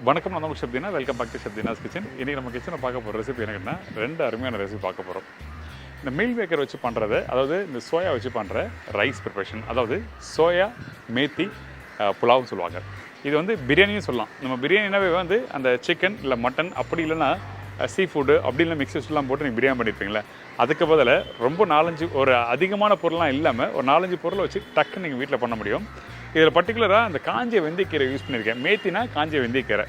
வணக்கம் நான் உங்கள் Deena welcome back to Deena's kitchen. இன்னைக்கு நம்ம கிச்சனில் பார்க்க போகிற ரெசிபி என்னன்னா ரெண்டு அருமையான ரெசிபி பார்க்க போகிறோம். இந்த மீல் மேக்கர் வச்சு பண்ணுறது, அதாவது இந்த சோயா வச்சு பண்ணுற ரைஸ் ப்ரிப்பரேஷன், அதாவது சோயா மேத்தி புலாவ்னு சொல்லுவாங்க. இது வந்து பிரியாணியும் சொல்லலாம். நம்ம பிரியாணினாவே வந்து அந்த சிக்கன் இல்லை மட்டன் அப்படி இல்லைன்னா சீ ஃபுட்டு அப்படி இல்லை மிக்சர்ஸ்லாம் போட்டு நீங்கள் பிரியாணி பண்ணியிருப்பீங்களே, அதுக்கு பதில் ரொம்ப 4-5 ஒரு அதிகமான பொருள்லாம் இல்லாமல் ஒரு 4-5 பொருளை வச்சு டக்குன்னு நீங்கள் வீட்டில் பண்ண முடியும். இதில் பர்டிகுலராக அந்த காஞ்ச வெந்தயக்கீரை யூஸ் பண்ணியிருக்கேன். மேத்தினா காஞ்ச வெந்தயக்கீரை.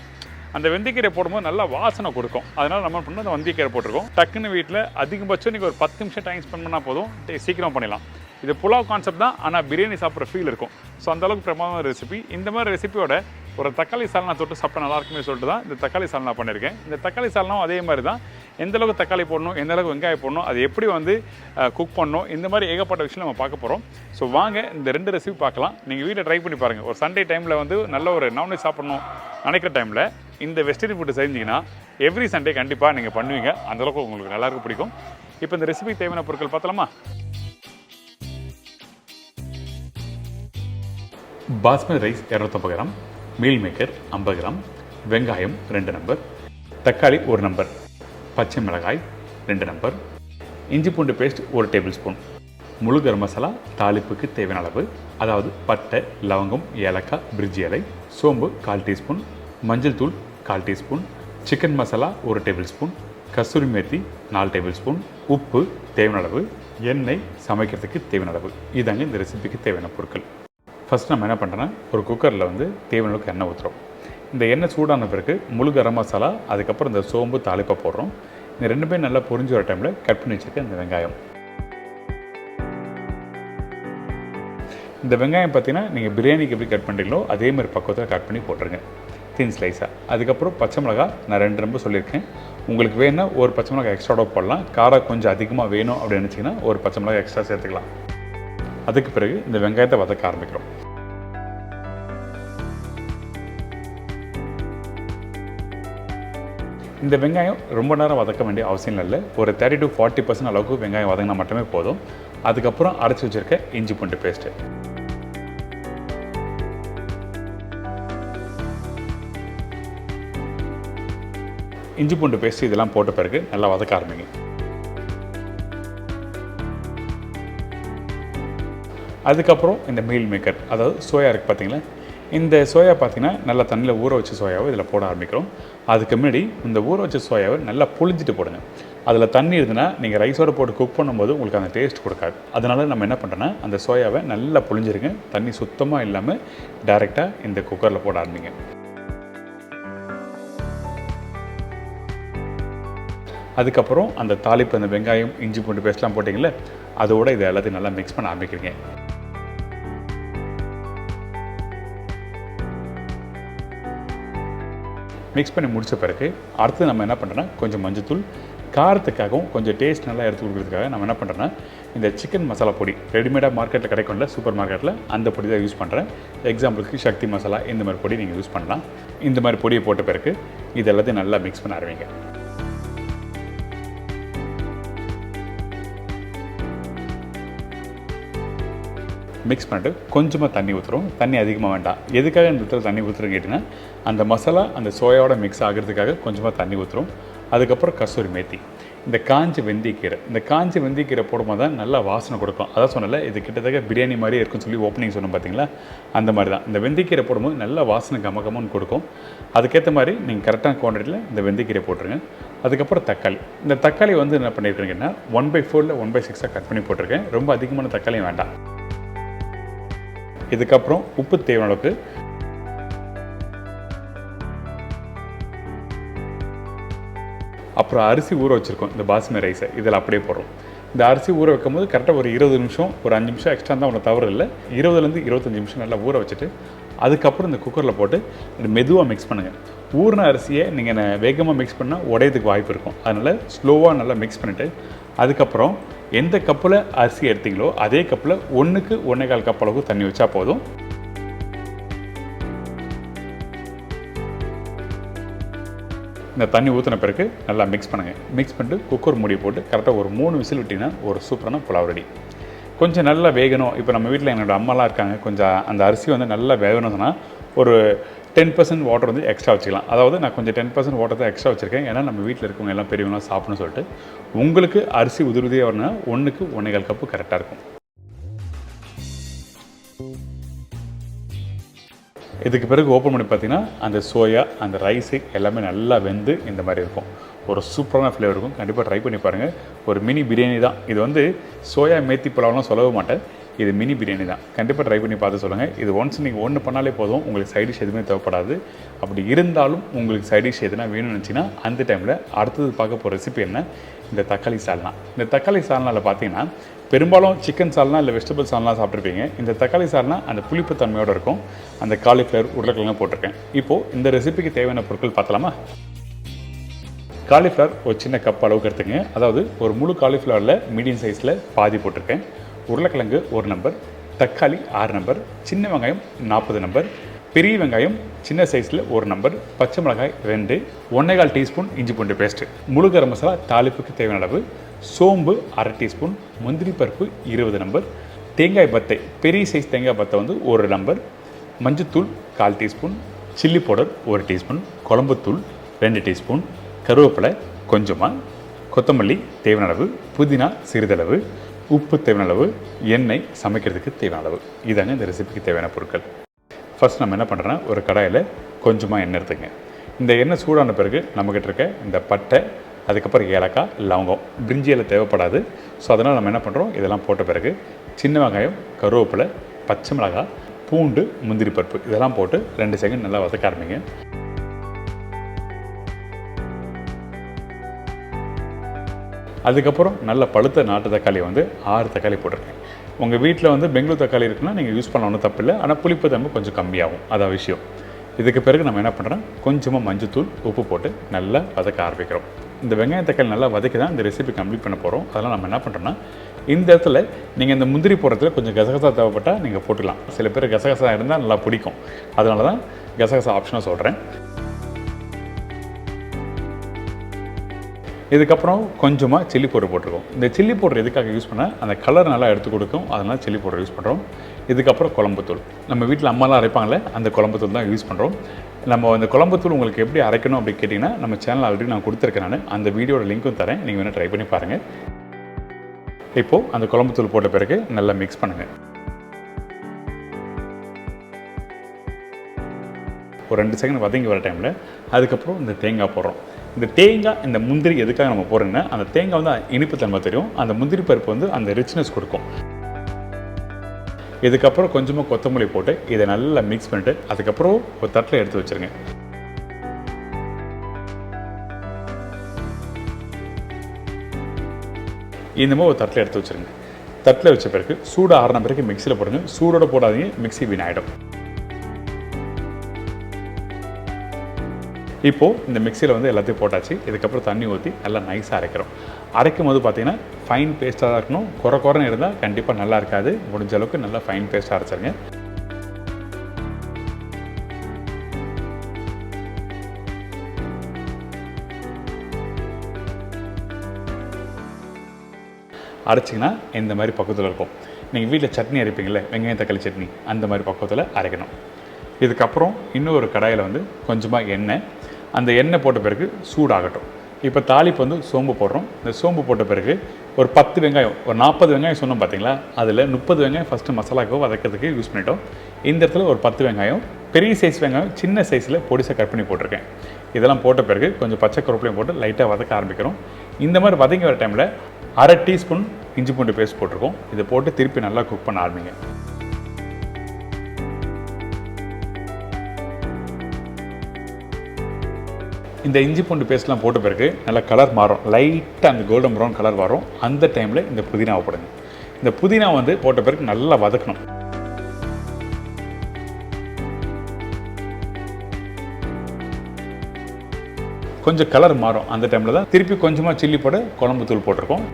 அந்த வெந்தயக்கீரை போடும்போது நல்லா வாசனை கொடுக்கும். அதனால் நம்ம பண்ண அந்த வெந்தயக்கீரை போட்டிருக்கோம். டக்குன்னு வீட்டில் அதிகபட்சம் நீங்கள் ஒரு 10 நிமிஷம் டைம் ஸ்பெண்ட் பண்ணால் போதும், சீக்கிரம் பண்ணிடலாம். இது புலாவ் கான்செப்ட் தான், ஆனால் பிரியாணி சாப்பிட்ற ஃபீல் இருக்கும். ஸோ அந்தளவுக்கு பிரமாதமான ரெசிபி. இந்த மாதிரி ரெசிபியோட ஒரு தக்காளி சால்னா தொட்டு சாப்பிட்டா நல்லா இருக்குமே சொல்லிட்டு தான் இந்த தக்காளி சால்னா பண்ணியிருக்கேன். இந்த தக்காளி சால்னாவும் அதே மாதிரி தான். எந்தளவுக்கு தக்காளி போடணும், எந்தளவுக்கு வெங்காயம் போடணும், அது எப்படி வந்து குக் பண்ணணும், இந்த மாதிரி ஏகப்பட்ட விஷயம் நம்ம பார்க்க போகிறோம். ஸோ வாங்க இந்த ரெண்டு ரெசிபி பார்க்கலாம். நீங்கள் வீட்டில் ட்ரை பண்ணி பாருங்கள். ஒரு சண்டே டைமில் வந்து நல்ல ஒரு நான்வெஜ் சாப்பிடணும் நினைக்கிற டைமில் இந்த வெஜிடேரியன் ஃபுட்டு செஞ்சிங்கன்னா எவ்ரி சண்டே கண்டிப்பாக நீங்கள் பண்ணுவீங்க. அந்தளவுக்கு உங்களுக்கு நல்லாயிருக்கும், பிடிக்கும். இப்போ இந்த ரெசிபிக்கு தேவையான பொருட்கள் பார்த்தலாமா? Basmati rice 250 gram, meal maker 50 gram, வெங்காயம் 2 நம்பர், தக்காளி 1 நம்பர், பச்சை மிளகாய் 2 நம்பர், இஞ்சி பூண்டு பேஸ்ட் 1 டேபிள் ஸ்பூன், முழு கரம் மசாலா தாளிப்புக்கு தேவையான அளவு, அதாவது பட்டை, லவங்கம், ஏலக்காய், பிரிஞ்சி இலை, சோம்பு 1/4 டீஸ்பூன், மஞ்சள் தூள் 1/4 teaspoon, chicken masala 1 tablespoon, kasuri methi 4 tablespoon, உப்பு தேவையான அளவு, எண்ணெய் சமைக்கிறதுக்கு தேவையான அளவு. இதாங்க இந்த ரெசிபிக்கு தேவையான பொருட்கள். ஃபஸ்ட் நம்ம என்ன பண்ணுறோன்னா, ஒரு குக்கரில் வந்து தேவையான அளவுக்கு எண்ணெய் ஊற்றுறோம். இந்த எண்ணெய் சூடான பிறகு முழு கரம் மசாலா, அதுக்கப்புறம் இந்த சோம்பு தாளிப்பை போடுறோம். இந்த ரெண்டுமே நல்லா பொரிஞ்சு வர டைமில் கட் பண்ணி வச்சுருக்க இந்த வெங்காயம். இந்த வெங்காயம் பார்த்தீங்கன்னா நீங்கள் பிரியாணிக்கு எப்படி கட் பண்ணுறீங்களோ அதே மாதிரி பக்குவத்தில் கட் பண்ணி போட்டுருங்க, தின் ஸ்லைஸாக. அதுக்கப்புறம் பச்சை மிளகா நான் 2 நம்பர் சொல்லியிருக்கேன். உங்களுக்கு வேணுன்னா ஒரு பச்சை மிளகா எக்ஸ்ட்ராவாக போடலாம். காரம் கொஞ்சம் அதிகமாக வேணும் அப்படின்னு நினச்சிங்கன்னா ஒரு பச்சை மிளகா எக்ஸ்ட்ரா சேர்த்துக்கலாம். அதுக்கு பிறகு இந்த வெங்காயத்தை வதக்க ஆரம்பிக்கிறோம். இந்த வெங்காயம் ரொம்ப நேரம் வதக்க வேண்டிய அவசியம் இல்லை. ஒரு 30 to 40% அளவுக்கு வெங்காயம் வதங்கினா மட்டுமே போதும். அதுக்கப்புறம் அரைச்சி வச்சுருக்க இஞ்சி பூண்டு பேஸ்ட்டு, இஞ்சி பூண்டு பேஸ்ட் இதெல்லாம் போட்ட பிறகு நல்லா வதக்க ஆரம்பிங்க. அதுக்கப்புறம் இந்த மீல் மேக்கர், அதாவது சோயா இருக்குது பார்த்தீங்களா, இந்த சோயா பார்த்தீங்கன்னா நல்லா தண்ணியில் ஊற வச்ச சோயாவை இதில் போட ஆரம்பிக்கிறோம். அதுக்கு முன்னாடி இந்த ஊற வச்ச சோயாவை நல்லா புளிஞ்சிட்டு போடுங்க. அதில் தண்ணி இருந்துன்னா நீங்கள் ரைஸோடு போட்டு குக் பண்ணும்போது உங்களுக்கு அந்த டேஸ்ட் கொடுக்காது. அதனால் நம்ம என்ன பண்ணுறோன்னா, அந்த சோயாவை நல்லா புளிஞ்சிருங்க. தண்ணி சுத்தமாக இல்லாமல் டைரெக்டாக இந்த குக்கரில் போட ஆரம்பிங்க. அதுக்கப்புறம் அந்த தாளிப்பு, அந்த வெங்காயம், இஞ்சி பூண்டு பேஸ்ட்லாம் போட்டிங்களே, அதோட இதை எல்லாத்தையும் நல்லா மிக்ஸ் பண்ண ஆரம்பிக்கிறீங்க. மிக்ஸ் பண்ணி முடித்த பிறகு அடுத்து நம்ம என்ன பண்ணுறோன்னா, கொஞ்சம் மஞ்சத்தூள், காரத்துக்காகவும் கொஞ்சம் டேஸ்ட் நல்லா எடுத்து கொடுக்குறதுக்காக நம்ம என்ன பண்ணுறோன்னா, இந்த சிக்கன் மசாலா பொடி ரெடிமேடாக மார்க்கெட்டில் கிடைக்கும்ல, சூப்பர் மார்க்கெட்டில், அந்த பொடி தான் யூஸ் பண்ணுறேன். எக்ஸாம்பிளுக்கு சக்தி மசாலா இந்த மாதிரி பொடி நீங்கள் யூஸ் பண்ணலாம். இந்த மாதிரி பொடியை போட்ட பிறகு இது எல்லாத்தையும் நல்லா மிக்ஸ் பண்ண ஆரம்பிங்க. மிக்ஸ் பண்ணிட்டு கொஞ்சமாக தண்ணி ஊற்றுறோம். தண்ணி அதிகமாக வேண்டாம். எதுக்காக இந்த இடத்துல தண்ணி ஊற்றுறோன்னு கேட்டிங்கன்னா, அந்த மசாலா அந்த சோயாவோட மிக்ஸ் ஆகிறதுக்காக கொஞ்சமாக தண்ணி ஊற்றுறோம். அதுக்கப்புறம் கஸ்தூரி மேத்தி, இந்த காஞ்ச வெந்தயக்கீரை, இந்த காஞ்ச வெந்தயக்கீரை போடும்போது தான் நல்லா வாசனை கொடுக்கும். அதான் சொன்னல, இது கிட்டத்தட்ட பிரியாணி மாதிரி இருக்குன்னு சொல்லி ஓப்பனிங் சொன்னோம் பார்த்தீங்களா, அந்த மாதிரி தான். இந்த வெந்தயக்கீரை போடும்போது நல்லா வாசனை கமகமன்னு கொடுக்கும். அதுக்கேற்ற மாதிரி நீங்கள் கரெக்டான குவான்டிட்டியில் இந்த வெந்தயக்கீரை போட்டுருங்க. அதுக்கப்புறம் தக்காளி, இந்த தக்காளி வந்து என்ன பண்ணியிருக்கீங்கன்னா 1/4 1/6 கட் பண்ணி போட்டிருக்கேன். ரொம்ப அதிகமான தக்காளியும் வேண்டாம். இதுக்கப்புறம் உப்பு தேவையான அளவுக்கு, அப்புறம் அரிசி ஊற வச்சுருக்கோம் இந்த பாஸ்மதி ரைஸை இதில் அப்படியே போடுறோம். இந்த அரிசி ஊற வைக்கும் போது கரெக்டாக ஒரு 20 நிமிஷம், ஒரு 5 நிமிஷம் எக்ஸ்ட்ரா தான் ஒன்று தவறு இல்லை, 20லேருந்து 25 நிமிஷம் நல்லா ஊற வச்சுட்டு அதுக்கப்புறம் இந்த குக்கரில் போட்டு இது மெதுவாக மிக்ஸ் பண்ணுங்கள். ஊறின அரிசியை நீங்கள் வேகமாக மிக்ஸ் பண்ணால் உடையதுக்கு வாய்ப்பு இருக்கும். அதனால் ஸ்லோவாக நல்லா மிக்ஸ் பண்ணிவிட்டு அதுக்கப்புறம் எந்த கப்பில் அரிசி எடுத்தீங்களோ அதே கப்பில் 1க்கு 1.25 கப் அளவுக்கு தண்ணி வச்சா போதும். இந்த தண்ணி ஊற்றின பிறகு நல்லா மிக்ஸ் பண்ணுங்கள். மிக்ஸ் பண்ணிட்டு குக்கர் மூடி போட்டு கரெக்டாக ஒரு 3 விசில் விட்டிங்கன்னா ஒரு சூப்பரான புலாவ் ரெடி. கொஞ்சம் நல்லா வேகணும். இப்போ நம்ம வீட்டில் என்னோடய அம்மாலாம் இருக்காங்க, கொஞ்சம் அந்த அரிசி வந்து நல்லா வேகணும்னா ஒரு 10% வாட்டர் வந்து எக்ஸ்ட்ரா வச்சுக்கலாம். அதாவது நான் கொஞ்சம் 10% வாட்டர் தான் எக்ஸ்ட்ரா வச்சுருக்கேன். ஏன்னா நம்ம வீட்டில் இருக்கவங்க எல்லாம் பெரியவங்களாம் சாப்பிடணும்னு சொல்லிட்டு. உங்களுக்கு அரிசி உதிரியாக வரணும்னா 1க்கு 1.25 கப்பு கரெக்டாக இருக்கும். இதுக்கு பிறகு ஓப்பன் பண்ணி பார்த்தீங்கன்னா அந்த சோயா அந்த ரைஸு எல்லாமே நல்லா வெந்து இந்த மாதிரி இருக்கும். ஒரு சூப்பரான ஃப்ளேவர் இருக்கும். கண்டிப்பாக ட்ரை பண்ணி பாருங்கள். ஒரு மினி பிரியாணி தான் இது. வந்து சோயா மேத்தி புலாவ்லாம் சொல்லவே மாட்டேன். இது மினி பிரியாணி தான். கண்டிப்பாக ட்ரை பண்ணி பார்த்து சொல்லுங்கள். இது ஒன்ஸ் நீங்கள் ஒன்று பண்ணாலே போதும், உங்களுக்கு சைட் டிஷ் எதுவுமே தேவைப்படாது. அப்படி இருந்தாலும் உங்களுக்கு சைட் டிஷ் எதுனா வேணும்னு நினச்சிங்கன்னா அந்த டைமில் அடுத்தது பார்க்க போகிற ரெசிபி என்ன, இந்த தக்காளி சால்னா. இந்த தக்காளி சால்னாவில் பார்த்தீங்கன்னா பெரும்பாலும் சிக்கன் சால்னா இல்லை வெஜிடபிள் சால்னா சாப்பிட்ருப்பீங்க. இந்த தக்காளி சால்னா அந்த புளிப்பு தன்மையோடு இருக்கும். அந்த காலிஃப்ளவர் உருளைக்கிழங்கு போட்டிருக்கேன். இப்போது இந்த ரெசிபிக்கு தேவையான பொருட்கள் பார்த்தலாமா? காலிஃப்ளவர் ஒரு சின்ன கப் அளவுக்கு எடுத்துங்க. அதாவது ஒரு முழு காலிஃப்ளவரில் மீடியம் சைஸில் பாதி போட்டிருக்கேன். உருளைக்கிழங்கு 1 நம்பர், தக்காளி 6 நம்பர், சின்ன வெங்காயம் 40 நம்பர், பெரிய வெங்காயம் சின்ன சைஸில் 1 நம்பர், பச்சை மிளகாய் 2, 1.25 டீஸ்பூன் இஞ்சி பூண்டு பேஸ்ட்டு, முழு கரம் மசாலா தாளிப்புக்கு தேவையான அளவு, சோம்பு 1/2 டீஸ்பூன், முந்திரி பருப்பு 20 நம்பர், தேங்காய் பத்தை பெரிய சைஸ் தேங்காய் பத்தை வந்து 1 நம்பர், மஞ்சத்தூள் 1/4 டீஸ்பூன், சில்லி பவுடர் 1 டீஸ்பூன், குழம்புத்தூள் 2 டீஸ்பூன், கருவேப்பிலை கொஞ்சமாக, கொத்தமல்லி தேவையான அளவு, புதினா சிறிதளவு, உப்பு தேவையான அளவு, எண்ணெய் சமைக்கிறதுக்கு தேவையான அளவு. இதாங்க இந்த ரெசிபிக்கு தேவையான பொருட்கள். ஃபர்ஸ்ட் நம்ம என்ன பண்ணுறோன்னா ஒரு கடாயில் கொஞ்சமாக எண்ணெய் எடுத்துங்க. இந்த எண்ணெய் சூடான பிறகு நம்மக்கிட்ட இருக்க இந்த பட்டை, அதுக்கப்புறம் ஏலக்காய், லவங்கம், பிரிஞ்சி இலை தேவைப்படாது. ஸோ அதனால் நம்ம என்ன பண்ணுறோம், இதெல்லாம் போட்ட பிறகு சின்ன வெங்காயம், கருவேப்பிலை, பச்சை மிளகாய், பூண்டு, முந்திரி பருப்பு இதெல்லாம் போட்டு 2 செகண்ட் நல்லா வதக்க ஆரம்பிங்க. அதுக்கப்புறம் நல்ல பழுத்த நாட்டு தக்காளி வந்து 6 தக்காளி போட்டிருக்கேன். உங்கள் வீட்டில் வந்து பெங்களூர் தக்காளி இருக்குன்னா நீங்கள் யூஸ் பண்ண ஒன்றும் தப்பு இல்லை. ஆனால் புளிப்பு தன்மை கொஞ்சம் கம்மியாகும், அதான் விஷயம். இதுக்கு பிறகு நம்ம என்ன பண்ணுறோம், கொஞ்சமாக மஞ்சத்தூள் உப்பு போட்டு நல்லா வதக்க ஆரம்பிக்கிறோம். இந்த வெங்காயம் தக்காளி நல்லா வதக்கி தான் இந்த ரெசிபி கம்ப்ளீட் பண்ண போகிறோம். அதெல்லாம் நம்ம என்ன பண்ணுறோன்னா இந்த இடத்துல நீங்கள் இந்த முந்திரி போடுறதுல கொஞ்சம் கசகசா தேவைப்பட்டால் நீங்கள் போட்டுக்கலாம். சில பேர் கசகசா இருந்தால் நல்லா பிடிக்கும், அதனால தான் கசகசா ஆப்ஷனாக சொல்கிறேன். இதுக்கப்புறம் கொஞ்சமாக சில்லி பவுடர் போட்டிருக்கோம். இந்த சில்லி பவுடர் எதுக்காக யூஸ் பண்ணால் அந்த கலர் நல்லா எடுத்து கொடுக்கும், அதனால் சில்லி பவுடர் யூஸ் பண்ணுறோம். இதுக்கப்புறம் குழம்புத்தூள், நம்ம வீட்டில் அம்மாலாம் அரைப்பாங்களே அந்த குழம்புத்தூள் தான் யூஸ் பண்ணுறோம். நம்ம அந்த குழம்புத்தூள் உங்களுக்கு எப்படி அரைக்கணும் அப்படி கேட்டிங்கன்னா நம்ம சேனல் ஆல்ரெடி நான் கொடுத்துருக்கேன். நான் அந்த வீடியோட லிங்க்கும் தரேன், நீங்கள் வேணால் ட்ரை பண்ணி பாருங்கள். இப்போது அந்த குழம்புத்தூள் போட்ட பிறகு நல்லா மிக்ஸ் பண்ணுங்கள். ஒரு 2 செகண்ட் வதங்கி வர டைமில் அதுக்கப்புறம் இந்த தேங்காய் போடுறோம். இந்த தேங்காய், இந்த முந்திரி எதுக்காக நம்ம போடுறோன்னா அந்த தேங்காய் வந்து இனிப்பு தன்மை தெரியும், அந்த முந்திரி பருப்பு வந்து அந்த ரிச்னஸ் கொடுக்கும். இதுக்கப்புறம் கொஞ்சமாக கொத்தமல்லி போட்டு இதை நல்லா மிக்ஸ் பண்ணிட்டு அதுக்கப்புறம் ஒரு தட்டில் எடுத்து வச்சுருங்க. இந்த மாதிரி ஒரு தட்டில் எடுத்து வச்சுருங்க. தட்டில் வச்ச பிறகு சூடு ஆறின பிறகு மிக்சியில் போடுங்க. சூடோடு போடாதீங்க, மிக்சி வீணாயிடும். இப்போது இந்த மிக்சியில் வந்து எல்லாத்தையும் போட்டாச்சு. இதுக்கப்புறம் தண்ணி ஊற்றி நல்லா நைஸாக அரைக்கிறோம். அரைக்கும் போது பார்த்தீங்கன்னா ஃபைன் பேஸ்ட்டாக தான் இருக்கணும். குறைன்னு இருந்தால் கண்டிப்பாக நல்லா இருக்காது. முடிஞ்ச அளவுக்கு நல்லா ஃபைன் பேஸ்ட்டாக அரைச்சிருங்க. அரைச்சிங்கன்னா இந்த மாதிரி பக்குவத்தில் இருக்கும். நீங்கள் வீட்டில் சட்னி அரைப்பீங்களே, வெங்காயம் தக்காளி சட்னி, அந்த மாதிரி பக்குவத்தில் அரைக்கணும். இதுக்கப்புறம் இன்னொரு கடாயில் வந்து கொஞ்சமாக எண்ணெய், அந்த எண்ணெய் போட்ட பிறகு சூடாகட்டும். இப்போ தாளிப்பு வந்து சோம்பு போடுறோம். இந்த சோம்பு போட்ட பிறகு ஒரு 10 வெங்காயம், ஒரு 40 வெங்காயம் சொன்னோம் பார்த்தீங்களா, அதில் 30 வெங்காயம் ஃபஸ்ட்டு மசாலாவுக்கு வதக்கிறதுக்கு யூஸ் பண்ணிட்டோம். இந்த இடத்துல ஒரு 10 வெங்காயம், பெரிய சைஸ் வெங்காயம் சின்ன சைஸில் பொடிசாக கட் பண்ணி போட்டிருக்கேன். இதெல்லாம் போட்ட பிறகு கொஞ்சம் பச்சை கருவேப்பிலையும் போட்டு லைட்டாக வதக்க ஆரம்பிக்கிறோம். இந்த மாதிரி வதங்கி வர டைமில் 1/2 டீஸ்பூன் இஞ்சி பூண்டு பேஸ்ட் போட்டிருக்கோம். இதை போட்டு திருப்பி நல்லா குக் பண்ண ஆரம்பிங்க. இந்த இஞ்சி பூண்டு பேஸ்ட்லாம் போட்ட பிறகு நல்லா கலர் மாறும், லைட்டாக அந்த கோல்டன் ப்ரௌன் கலர் வரும். அந்த டைமில் இந்த புதினாவை போடுங்க. இந்த புதினா வந்து போட்ட பிறகு நல்லா வதக்கணும். கொஞ்சம் கலர் மாறும். அந்த டைமில் தான் திருப்பி கொஞ்சமாக சில்லி பவுடர், குழம்பு தூள் போட்டிருக்கோம்.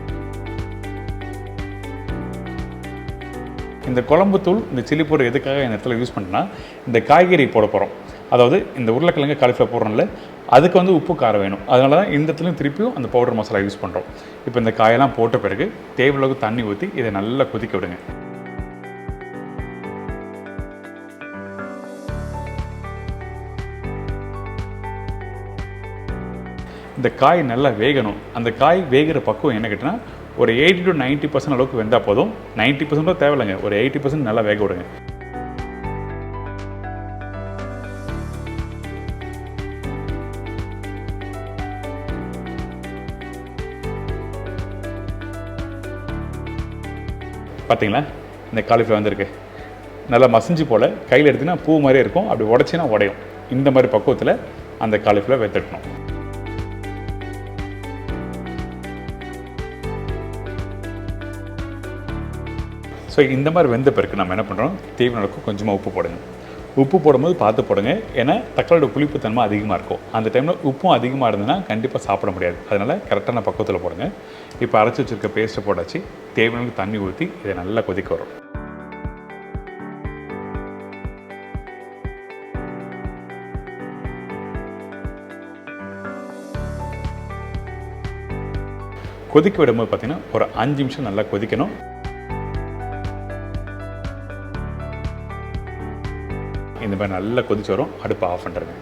இந்த குழம்பு தூள், இந்த சில்லி பவுடர் எதுக்காக இந்த இடத்துல யூஸ் பண்ணுறேன்னா இந்த காய்கறி போட போகிறோம். அதாவது இந்த உருளைக்கிழங்கு காலிஃப்ளவர் போடுறோம்ல, அதுக்கு வந்து உப்பு காரம் வேணும். அதனால தான் இந்த இடத்துலையும் திருப்பியும் அந்த பவுடர் மசாலா யூஸ் பண்ணுறோம். இப்போ இந்த காயெல்லாம் போட்ட பிறகு தேவையளவுக்கு தண்ணி ஊற்றி இதை நல்லா கொதிக்க விடுங்க. இந்த காய் நல்லா வேகணும். அந்த காய் வேகிற பக்குவம் என்ன கேட்டினா ஒரு 80 to 90% அளவுக்கு வெந்தால் போதும். 90% தேவையில்லைங்க, ஒரு 80% நல்லா வேக விடுங்க. பார்த்தீங்களா, இந்த காலிஃப்ளவர் வந்திருக்கு. நல்லா மசிஞ்சு போல் கையில் எடுத்திங்கன்னா பூ மாதிரியே இருக்கும். அப்படி உடச்சினா உடையும். இந்த மாதிரி பக்குவத்தில் அந்த காலிஃப்ளவர் வெத்தட்டணும். ஸோ இந்த மாதிரி வெந்த பிறகு நம்ம என்ன பண்ணுறோம், தேவையான அளவுக்கு கொஞ்சமாக உப்பு போடுங்க. உப்பு போடும்போது பார்த்து போடுங்க. ஏன்னா தக்காளியோட புளிப்பு தன்மை அதிகமாக இருக்கும். அந்த டைமில் உப்பும் அதிகமாக இருந்ததுன்னா கண்டிப்பாக சாப்பிட முடியாது. அதனால் கரெக்டான பக்குவத்தில் போடுங்க. இப்போ அரைச்சி வச்சுருக்க பேஸ்ட்டை போட்டாச்சு. தேவையான தண்ணி ஊற்றி இதை நல்லா கொதிக்க வரும். கொதிக்க விடும்போது பார்த்திங்கன்னா ஒரு 5 நிமிஷம் நல்லா கொதிக்கணும். இந்த மாதிரி நல்லா கொதிச்சு வரும். அடுப்பை ஆஃப் பண்ணுறேங்க.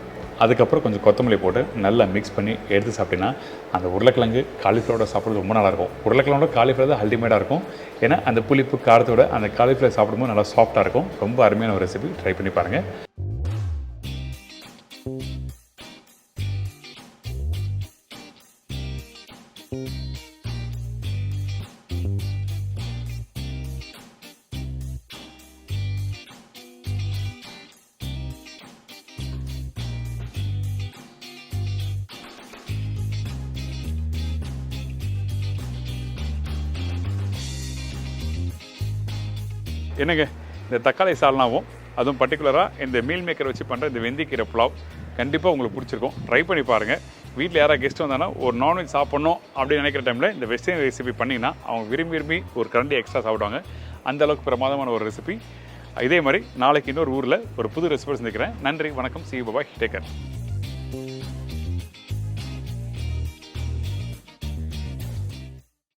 அதுக்கப்புறம் கொஞ்சம் கொத்தமல்லி போட்டு நல்லா மிக்ஸ் பண்ணி எடுத்து சாப்பிட்டீங்கன்னா அந்த உருளைக்கிழங்கு காலிஃப்ளவரோட சாப்பிட்றது ரொம்ப நல்லாயிருக்கும். உருளைக்கிழங்கோட காலிஃப்ளவர் தான் அல்டிமேட்டாக இருக்கும். ஏன்னா அந்த புளிப்பு காரத்தோட அந்த காலிஃப்ளவர் சாப்பிடும்போது நல்லா சாஃப்டாக இருக்கும். ரொம்ப அருமையான ஒரு ரெசிபி, ட்ரை பண்ணி பாருங்கள். என்னங்க, இந்த தக்காளி சால்னாவும் அதுவும் பர்டிகுலராக இந்த மீல் மேக்கர் வச்சு பண்ணுற இந்த வெந்தயக்கீரை புலாவ் கண்டிப்பாக உங்களுக்கு பிடிச்சிருக்கும். ட்ரை பண்ணி பாருங்கள். வீட்டில் யாராவது கெஸ்ட் வந்தாங்கன்னா ஒரு நான்வெஜ் சாப்பிட்ணும் அப்படின்னு நினைக்கிற டைமில் இந்த வெஸ்டர்ன் ரெசிபி பண்ணிங்கன்னா அவங்க விரும்பி ஒரு கரண்டி எக்ஸ்ட்ரா சாப்பிடுவாங்க. அந்தளவுக்கு பிரமாதமான ஒரு ரெசிபி. இதே மாதிரி நாளைக்கு இன்னொரு ஊரில் ஒரு புது ரெசிபி சந்திக்கிறேன். நன்றி, வணக்கம், see you, bye, take care.